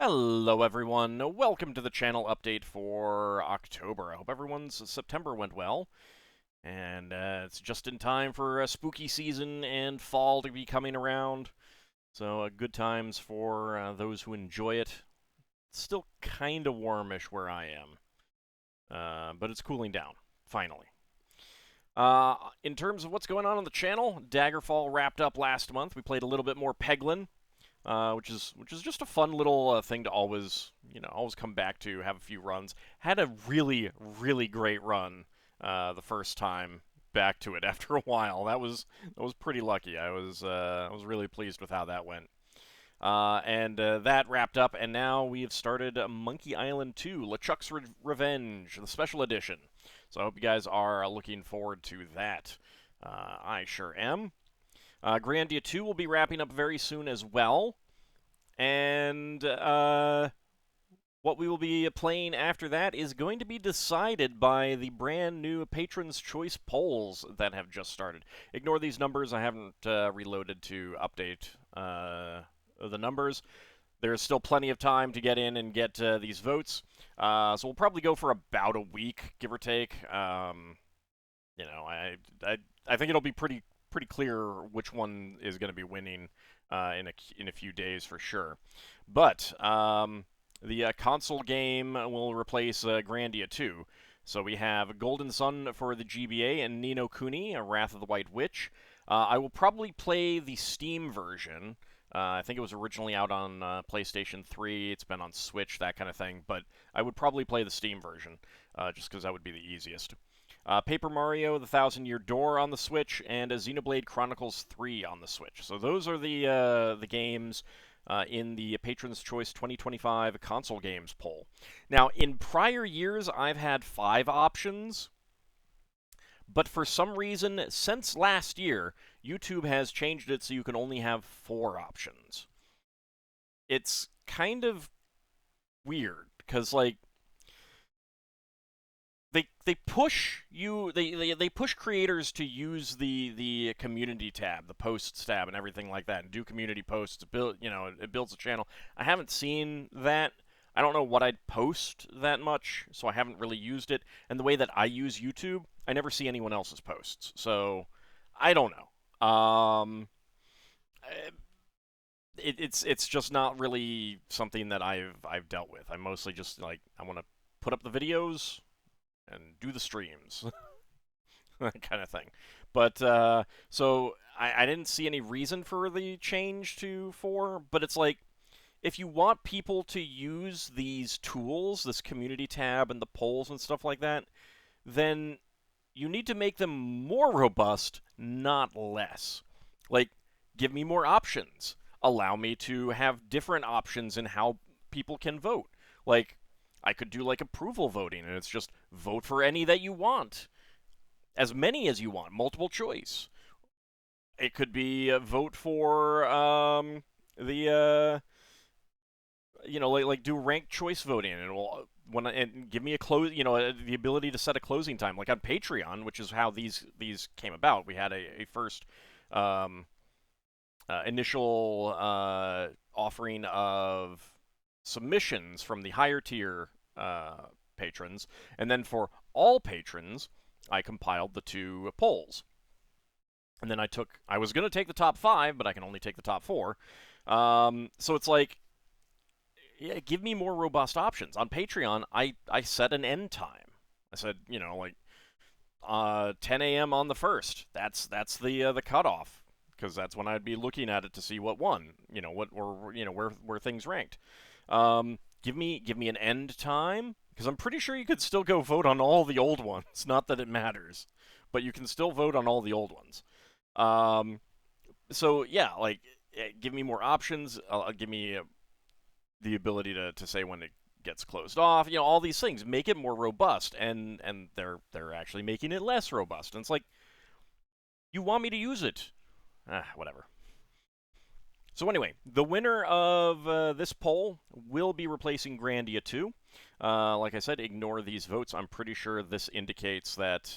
Hello everyone, welcome to the channel update for October. I hope everyone's September went well, and it's just in time for a spooky season and fall to be coming around, so good times for those who enjoy it. It's still kind of warmish where I am, but it's cooling down, finally. In terms of what's going on the channel, Daggerfall wrapped up last month. We played a little bit more Peglin, which is just a fun little thing to always come back to, have a few runs. Had a really great run the first time back to it after a while. That was pretty lucky. I was really pleased with how that went. And that wrapped up, and now we have started Monkey Island 2, LeChuck's Revenge, the special edition. So I hope you guys are looking forward to that. I sure am. Grandia 2 will be wrapping up very soon as well. And what we will be playing after that is going to be decided by the brand new Patron's Choice polls that have just started. Ignore these numbers. I haven't reloaded to update the numbers. There's still plenty of time to get in and get these votes. So we'll probably go for about a week, give or take. I think it'll be pretty clear which one is going to be winning in a few days for sure. But the console game will replace Grandia 2. So we have Golden Sun for the GBA and Ni no Kuni, Wrath of the White Witch. I will probably play the Steam version. I think it was originally out on PlayStation 3. It's been on Switch, that kind of thing. But I would probably play the Steam version, just because that would be the easiest. Paper Mario: The Thousand Year Door on the Switch, and Xenoblade Chronicles 3 on the Switch. So those are the games in the Patron's Choice 2025 console games poll. Now, in prior years, I've had 5 options, but for some reason, since last year, YouTube has changed it so you can only have 4 options. It's kind of weird, because, like, they push you they push creators to use the community tab, the posts tab, and everything like that, and do community posts. It builds a channel. I haven't seen that. I don't know what I'd post that much, so I haven't really used it. And the way that I use YouTube, I never see anyone else's posts, so I don't know. It's just not really something that I've dealt with. I'm mostly just like, I want to put up the videos and do the streams, that kind of thing. But so I didn't see any reason for the change to 4, but it's like, if you want people to use these tools, this community tab and the polls and stuff like that, then you need to make them more robust, not less. Like, give me more options. Allow me to have different options in how people can vote. Like, I could do like approval voting, and it's just vote for any that you want, as many as you want, multiple choice. It could be a vote for the like do ranked choice voting, and it will and give me a close, the ability to set a closing time, like on Patreon, which is how these came about. We had a first um, initial offering of submissions from the higher tier patrons, and then for all patrons, I compiled the 2 polls. And then I was going to take the top 5, but I can only take the top 4. So it's like, yeah, give me more robust options. On Patreon, I set an end time. I said, 10 a.m. on the 1st. That's the cutoff, because that's when I'd be looking at it to see what won. Where things ranked. Give me an end time, because I'm pretty sure you could still go vote on all the old ones. Not that it matters, but you can still vote on all the old ones. So yeah, like, give me more options. Give me the ability to say when it gets closed off. All these things make it more robust, and they're actually making it less robust. And it's like, you want me to use it? Whatever. So anyway, the winner of this poll will be replacing Grandia 2. Like I said, ignore these votes. I'm pretty sure this indicates that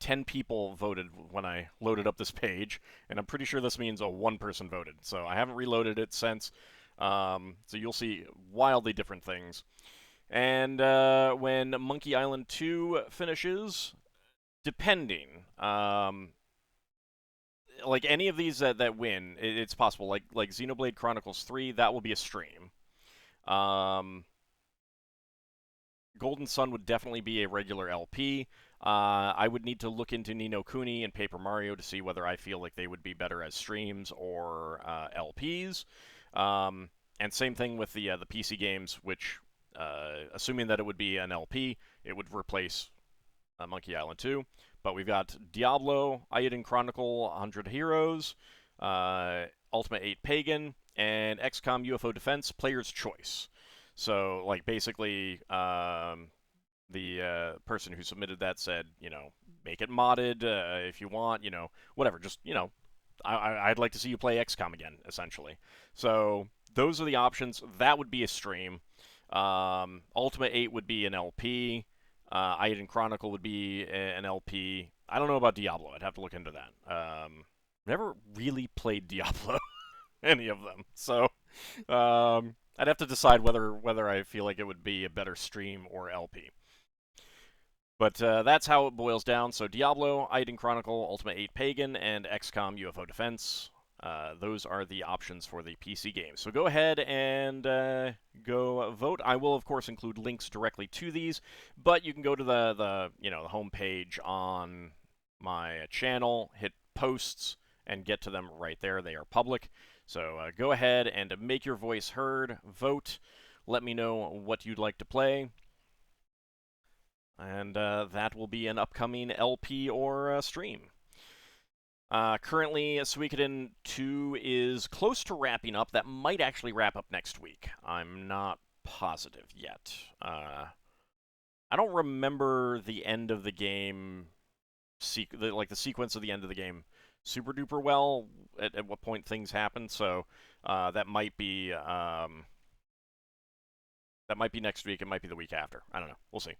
10 people voted when I loaded up this page, and I'm pretty sure this means a 1 person voted. So I haven't reloaded it since. So you'll see wildly different things. And when Monkey Island 2 finishes, depending, like any of these that win, it's possible. Like Xenoblade Chronicles 3, that will be a stream. Um, Golden Sun would definitely be a regular LP. I would need to look into Ni no Kuni and Paper Mario to see whether I feel like they would be better as streams or LPs. And same thing with the PC games, which, assuming that it would be an LP, it would replace Monkey Island 2. But we've got Diablo, Eiyuden Chronicle 100 Heroes, Ultimate 8 Pagan, and XCOM UFO Defense Player's Choice. So, like, basically, the person who submitted that said, make it modded if you want, whatever. Just, I'd like to see you play XCOM again, essentially. So, those are the options. That would be a stream. Ultimate 8 would be an LP. Eiyuden Chronicle would be an LP. I don't know about Diablo. I'd have to look into that. Never really played Diablo, any of them. So, I'd have to decide whether I feel like it would be a better stream or LP. But that's how it boils down. So Diablo, Eiyuden Chronicle, Ultimate 8 Pagan, and XCOM UFO Defense. Those are the options for the PC games. So go ahead and go vote. I will, of course, include links directly to these, but you can go to the home page on my channel, hit posts, and get to them right there. They are public. So go ahead and make your voice heard. Vote. Let me know what you'd like to play. And that will be an upcoming LP or stream. Currently, Suikoden 2 is close to wrapping up. That might actually wrap up next week. I'm not positive yet. I don't remember the end of the game, the sequence of the end of the game super duper well, at what point things happen, so that might be next week, it might be the week after. I don't know. We'll see.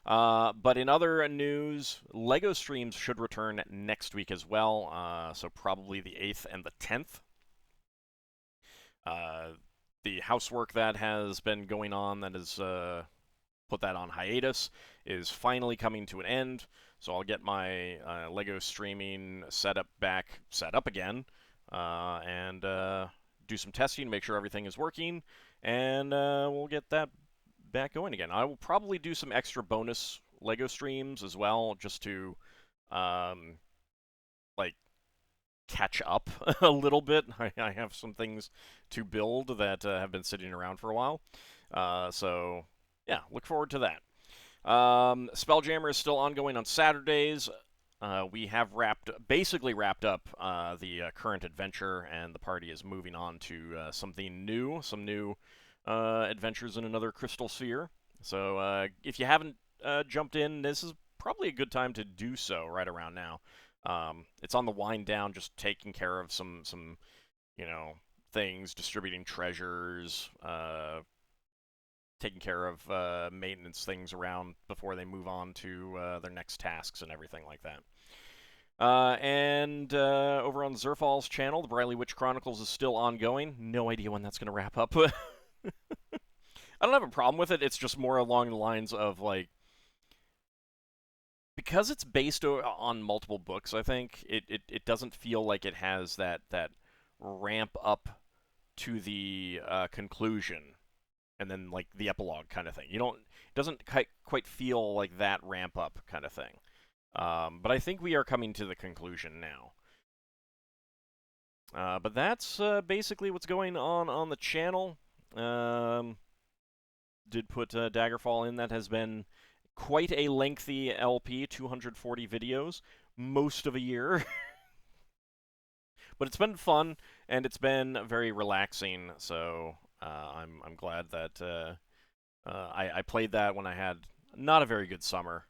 But in other news, LEGO streams should return next week as well, so probably the 8th and the 10th. The housework that has been going on that has put that on hiatus is finally coming to an end, so I'll get my LEGO streaming set up again, and do some testing, make sure everything is working, and we'll get that back going again. I will probably do some extra bonus LEGO streams as well, just to like catch up a little bit. I have some things to build that have been sitting around for a while. So yeah, look forward to that. Spelljammer is still ongoing on Saturdays. We have basically wrapped up the current adventure, and the party is moving on to something new, some new adventures in another crystal sphere. So if you haven't jumped in, this is probably a good time to do so right around now. It's on the wind down, just taking care of some things, distributing treasures, taking care of maintenance things around before they move on to their next tasks and everything like that. And over on Zerfall's channel, the Briley Witch Chronicles is still ongoing. No idea when that's going to wrap up. I don't have a problem with it. It's just more along the lines of, like, because it's based on multiple books, I think, it doesn't feel like it has that ramp up to the conclusion and then, like, the epilogue kind of thing. It doesn't quite feel like that ramp up kind of thing. But I think we are coming to the conclusion now. But that's basically what's going on the channel. Did put Daggerfall in. That has been quite a lengthy LP, 240 videos, most of a year. But it's been fun, and it's been very relaxing, so I'm glad that I played that when I had not a very good summer,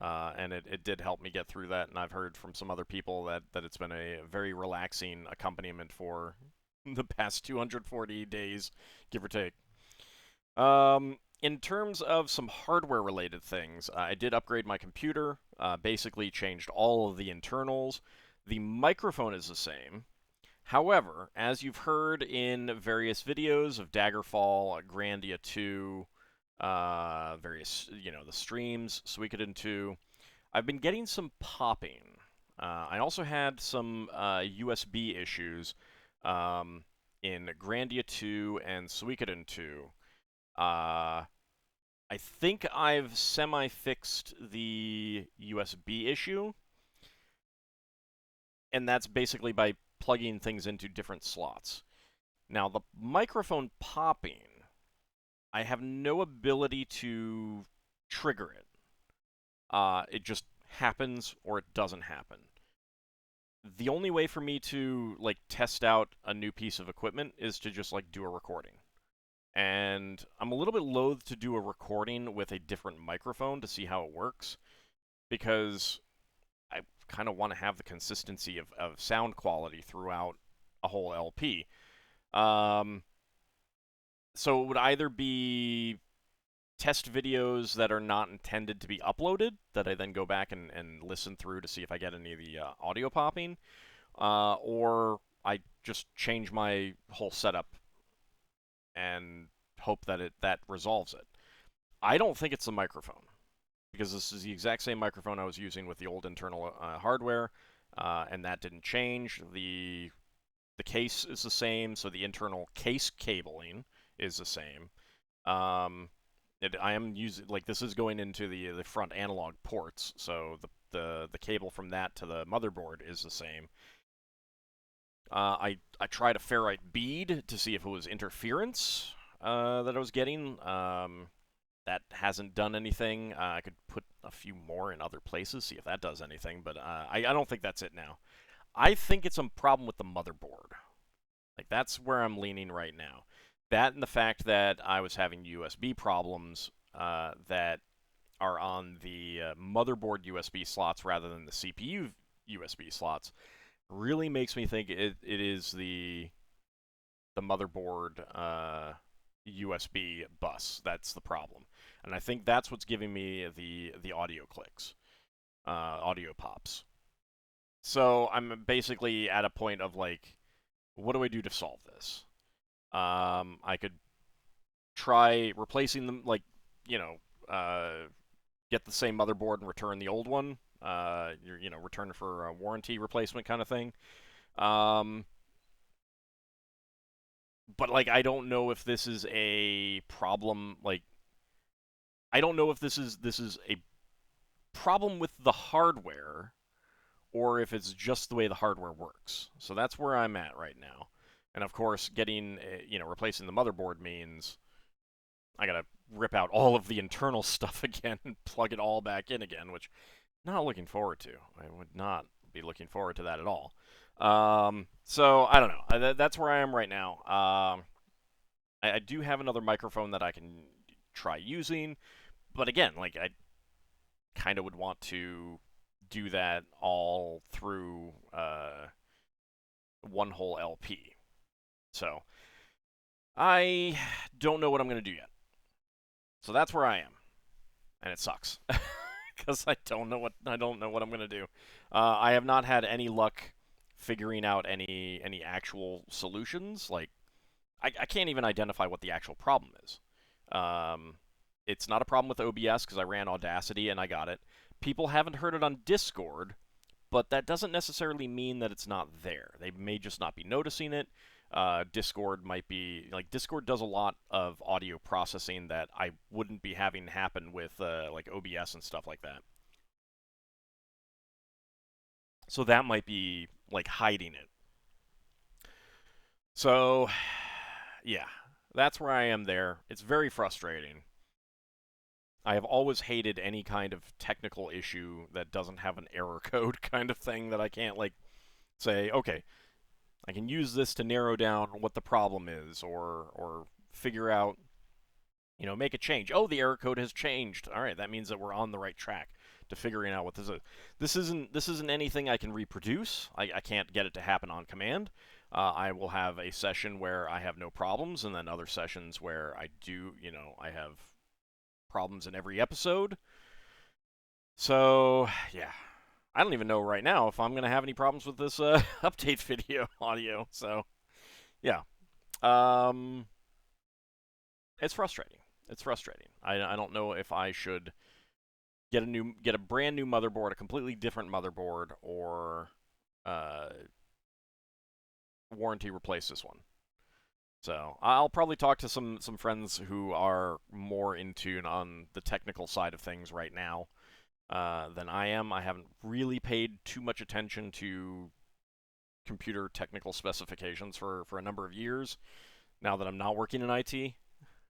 and it did help me get through that, and I've heard from some other people that it's been a very relaxing accompaniment for the past 240 days, give or take. In terms of some hardware-related things, I did upgrade my computer, basically changed all of the internals. The microphone is the same. However, as you've heard in various videos of Daggerfall, Grandia 2, various, the streams, Suikoden 2, I've been getting some popping. I also had some USB issues in Grandia 2 and Suikoden 2. I think I've semi-fixed the USB issue, and that's basically by plugging things into different slots. Now, the microphone popping, I have no ability to trigger it. It just happens or it doesn't happen. The only way for me to test out a new piece of equipment is to just do a recording. And I'm a little bit loath to do a recording with a different microphone to see how it works, because I kind of want to have the consistency of sound quality throughout a whole LP. So it would either be test videos that are not intended to be uploaded, that I then go back and listen through to see if I get any of the audio popping, or I just change my whole setup and hope that that resolves it. I don't think it's the microphone, because this is the exact same microphone I was using with the old internal hardware, and that didn't change. The case is the same, so the internal case cabling is the same. I am using this is going into the front analog ports, so the cable from that to the motherboard is the same. I tried a ferrite bead to see if it was interference that I was getting. That hasn't done anything. I could put a few more in other places, see if that does anything, but I don't think that's it now. I think it's a problem with the motherboard. That's where I'm leaning right now. That and the fact that I was having USB problems that are on the motherboard USB slots rather than the CPU USB slots really makes me think it is the motherboard USB bus that's the problem. And I think that's what's giving me the audio clicks, audio pops. So I'm basically at a point of what do I do to solve this? I could try replacing them, get the same motherboard and return the old one. Return for a warranty replacement kind of thing. But I don't know if this is a problem. I don't know if this is a problem with the hardware, or if it's just the way the hardware works. So that's where I'm at right now. And of course, getting replacing the motherboard means I gotta rip out all of the internal stuff again and plug it all back in again, which I'm not looking forward to. I would not be looking forward to that at all. So I don't know. That's where I am right now. I do have another microphone that I can try using, but again, I kind of would want to do that all through one whole LP. So I don't know what I'm going to do yet. So that's where I am, and it sucks because I don't know what I'm going to do. I have not had any luck figuring out any actual solutions. I can't even identify what the actual problem is. It's not a problem with OBS because I ran Audacity and I got it. People haven't heard it on Discord, but that doesn't necessarily mean that it's not there. They may just not be noticing it. Discord might be Discord does a lot of audio processing that I wouldn't be having happen with OBS and stuff like that. So that might be hiding it. So yeah, that's where I am there. It's very frustrating. I have always hated any kind of technical issue that doesn't have an error code kind of thing that I can't say, okay, I can use this to narrow down what the problem is, or figure out, make a change. Oh, the error code has changed. All right, that means that we're on the right track to figuring out what this is. This isn't anything I can reproduce. I can't get it to happen on command. I will have a session where I have no problems, and then other sessions where I do, I have problems in every episode. So, yeah. I don't even know right now if I'm going to have any problems with this update video audio. So, yeah. Um, it's frustrating. It's frustrating. I don't know if I should get a brand new motherboard, a completely different motherboard, or uh, warranty replace this one. So I'll probably talk to some friends who are more in tune on the technical side of things right now than I am. I haven't really paid too much attention to computer technical specifications for a number of years now that I'm not working in IT.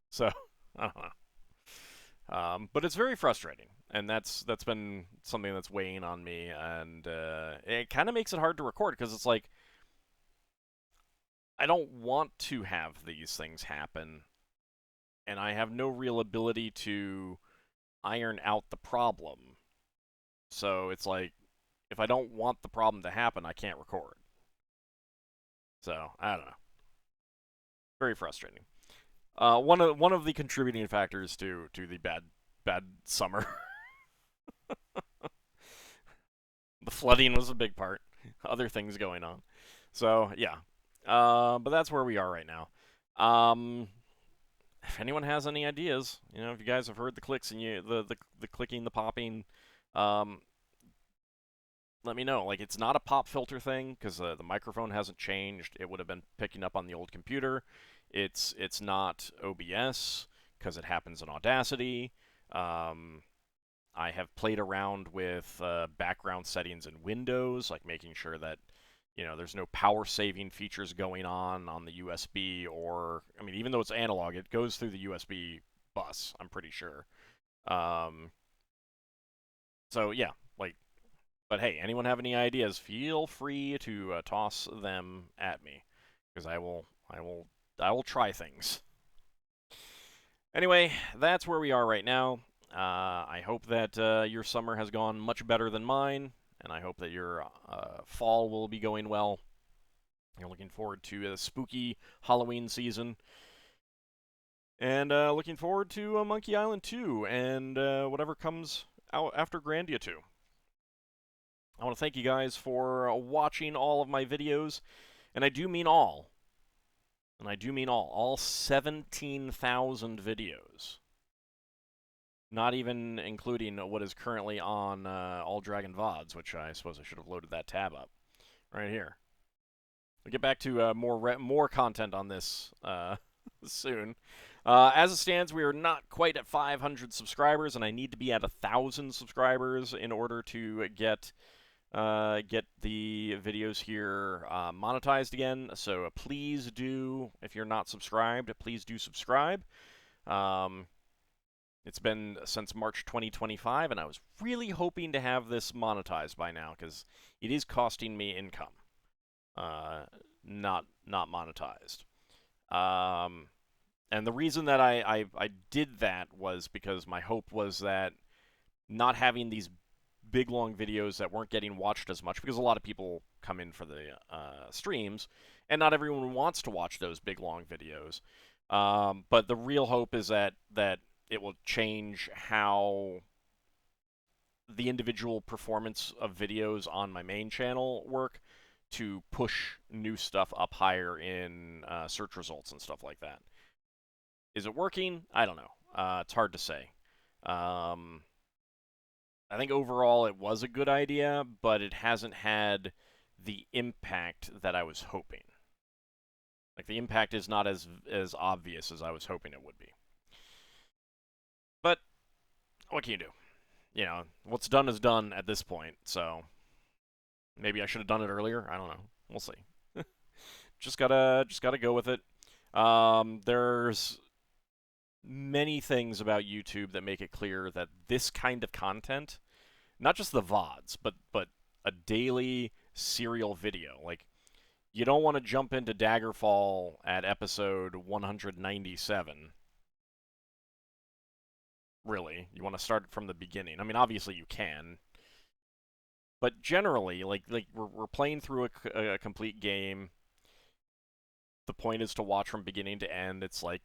So I don't know. But it's very frustrating, and that's been something that's weighing on me, and it kind of makes it hard to record because it's like I don't want to have these things happen, and I have no real ability to iron out the problem. So it's like if I don't want the problem to happen, I can't record. So I don't know. Very frustrating. One of the contributing factors to the bad summer. The flooding was a big part. Other things going on. So yeah. But that's where we are right now. If anyone has any ideas, if you guys have heard the clicks and the clicking, the popping, um, let me know. Like, it's not a pop filter thing because the microphone hasn't changed. It would have been picking up on the old computer. It's not OBS because it happens in Audacity. I have played around with background settings in Windows, like making sure that there's no power saving features going on the USB, or I mean, even though it's analog, it goes through the USB bus. I'm pretty sure. Um, so yeah, like, but hey, anyone have any ideas? Feel free to toss them at me, because I will try things. Anyway, that's where we are right now. I hope that your summer has gone much better than mine, and I hope that your fall will be going well. You're looking forward to a spooky Halloween season. And looking forward to Monkey Island 2 and whatever comes out after Grandia 2. I want to thank you guys for watching all of my videos, and I do mean all. And I do mean all 17,000 videos. Not even including what is currently on AuldDragon VODs, which I suppose I should have loaded that tab up right here. We'll get back to more content on this soon. As it stands, we are not quite at 500 subscribers, and I need to be at 1,000 subscribers in order to get the videos here monetized again. So please do, if you're not subscribed, please do subscribe. It's been since March 2025, and I was really hoping to have this monetized by now because it is costing me income. Not monetized. And the reason that I did that was because my hope was that not having these big long videos that weren't getting watched as much, because a lot of people come in for the streams, and not everyone wants to watch those big long videos. But the real hope is that it will change how the individual performance of videos on my main channel work to push new stuff up higher in search results and stuff like that. Is it working? I don't know. It's hard to say. I think overall it was a good idea, but it hasn't had the impact that I was hoping. Like, the impact is not as obvious as I was hoping it would be. But what can you do? What's done is done at this point, so maybe I should have done it earlier. I don't know. We'll see. just gotta go with it. There's many things about YouTube that make it clear that this kind of content, not just the VODs, but a daily serial video, like, you don't want to jump into Daggerfall at episode 197. Really, you want to start from the beginning. I mean, obviously you can, but generally, like we're playing through a complete game. The point is to watch from beginning to end. It's like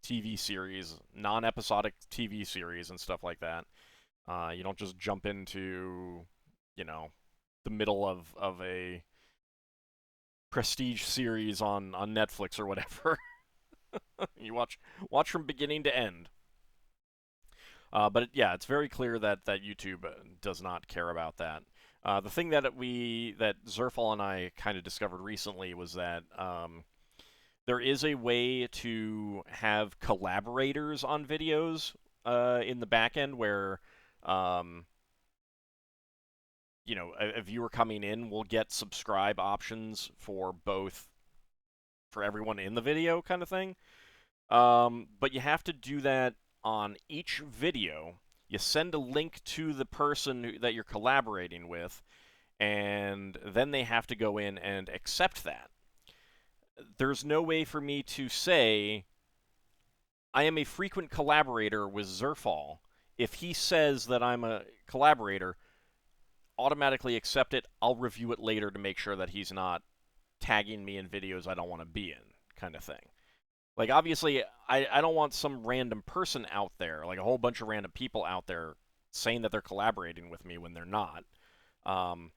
TV series, non-episodic TV series and stuff like that. You don't just jump into you know, the middle of a prestige series on Netflix or whatever. You watch from beginning to end. But yeah, it's very clear that YouTube does not care about that. The thing that Zerfall and I kind of discovered recently was that there is a way to have collaborators on videos in the back end where um, a viewer coming in will get subscribe options for both for everyone in the video kind of thing. But you have to do that on each video. You send a link to the person that you're collaborating with, and then they have to go in and accept that. There's no way for me to say, I am a frequent collaborator with Zerfall. If he says that I'm a collaborator, automatically accept it. I'll review it later to make sure that he's not tagging me in videos I don't want to be in, kind of thing. Like, obviously, I don't want some random person out there, like a whole bunch of random people out there, saying that they're collaborating with me when they're not. Um,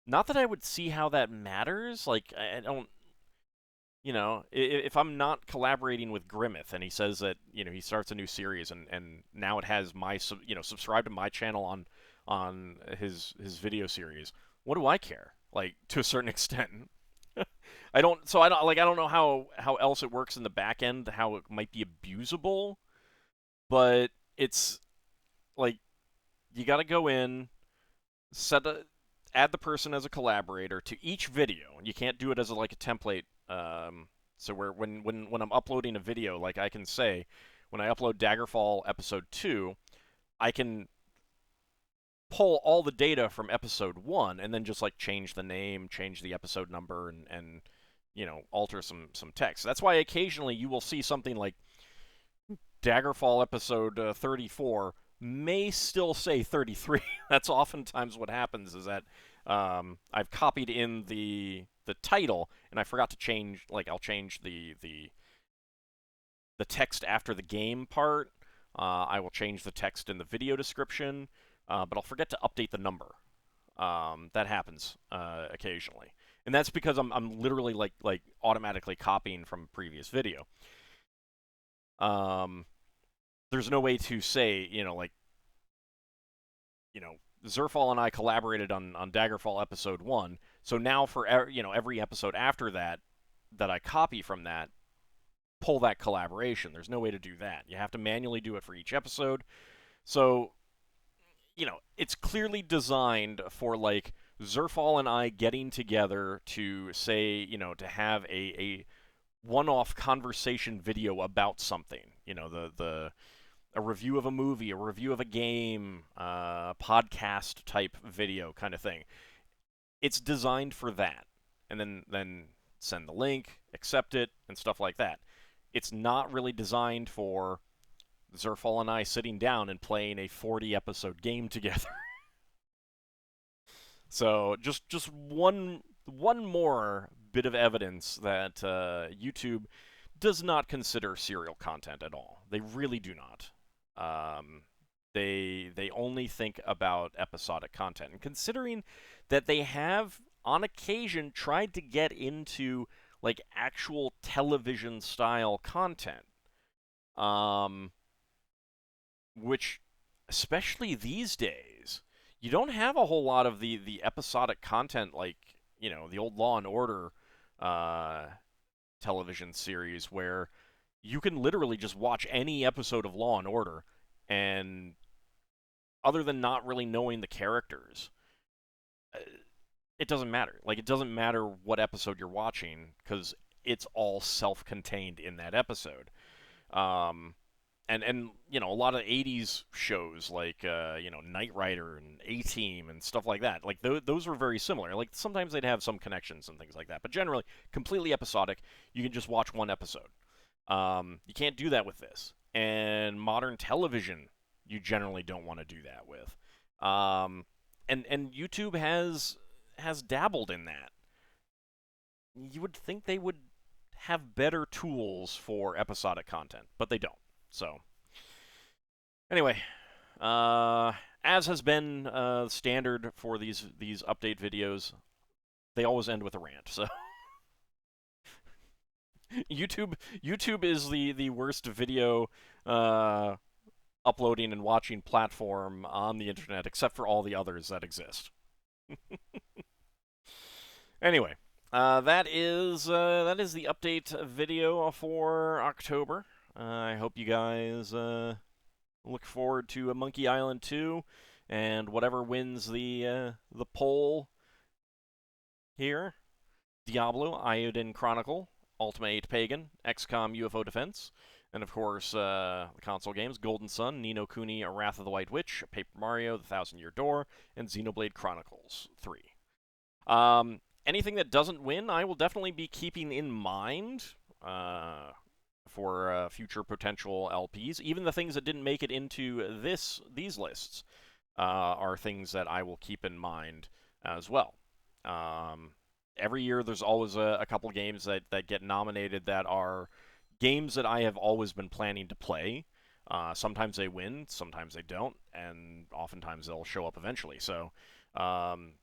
Not that I would see how that matters. Like, I don't, if I'm not collaborating with Grimmeth and he says that, he starts a new series and now it has my, subscribe to my channel on his video series, what do I care? Like, to a certain extent. I don't know how else it works in the back end, how it might be abusable, but it's like you got to go in, add the person as a collaborator to each video. You can't do it as like a template. So when I'm uploading a video, like I can say, when I upload Daggerfall episode 2, I can pull all the data from episode 1 and then just like change the name, change the episode number, and alter some text. That's why occasionally you will see something like Daggerfall episode 34 may still say 33. That's oftentimes what happens, is that I've copied in the title and I forgot to change. Like, I'll change the text after the game part. I will change the text in the video description, but I'll forget to update the number. That happens occasionally, and that's because I'm literally like automatically copying from a previous video. There's no way to say, Zerfall and I collaborated on Daggerfall episode 1, so now for every episode after that I copy from that, pull that collaboration. There's no way to do that. You have to manually do it for each episode. So, it's clearly designed for like Zerfall and I getting together to say, to have a one-off conversation video about something. The a review of a movie, a review of a game, podcast type video kind of thing. It's designed for that, and then send the link, accept it, and stuff like that. It's not really designed for Zerfall and I sitting down and playing a 40-episode game together. So just one more bit of evidence that YouTube does not consider serial content at all. They really do not. Um, they only think about episodic content, and considering that they have on occasion tried to get into like actual television style content, um, which especially these days, you don't have a whole lot of the episodic content like the old Law and Order uh, television series where you can literally just watch any episode of Law and Order, and other than not really knowing the characters, uh, it doesn't matter. Like, it doesn't matter what episode you're watching because it's all self-contained in that episode. Um, and a lot of '80s shows like Knight Rider and A-Team and stuff like that. Like those were very similar. Like sometimes they'd have some connections and things like that, but generally completely episodic. You can just watch one episode. You can't do that with this. And modern television, you generally don't want to do that with. And YouTube has dabbled in that. You would think they would have better tools for episodic content, but they don't. So, anyway, as has been standard for these update videos, they always end with a rant. So YouTube is the worst video uploading and watching platform on the internet, except for all the others that exist. Anyway, that is the update video for October. I hope you guys look forward to Monkey Island 2 and whatever wins the poll here. Diablo, Iodine Chronicle, Ultima 8 Pagan, XCOM UFO Defense, and of course the console games Golden Sun, Ni no Kuni, Wrath of the White Witch, Paper Mario, The Thousand Year Door, and Xenoblade Chronicles 3. Anything that doesn't win, I will definitely be keeping in mind for future potential LPs. Even the things that didn't make it into these lists are things that I will keep in mind as well. Every year, there's always a couple games that get nominated that are games that I have always been planning to play. Sometimes they win, sometimes they don't, and oftentimes they'll show up eventually. So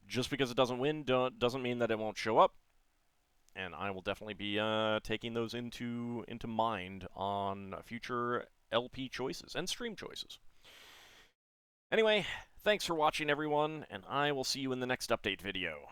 just because it doesn't win doesn't mean that it won't show up. And I will definitely be taking those into mind on future LP choices and stream choices. Anyway, thanks for watching, everyone, and I will see you in the next update video.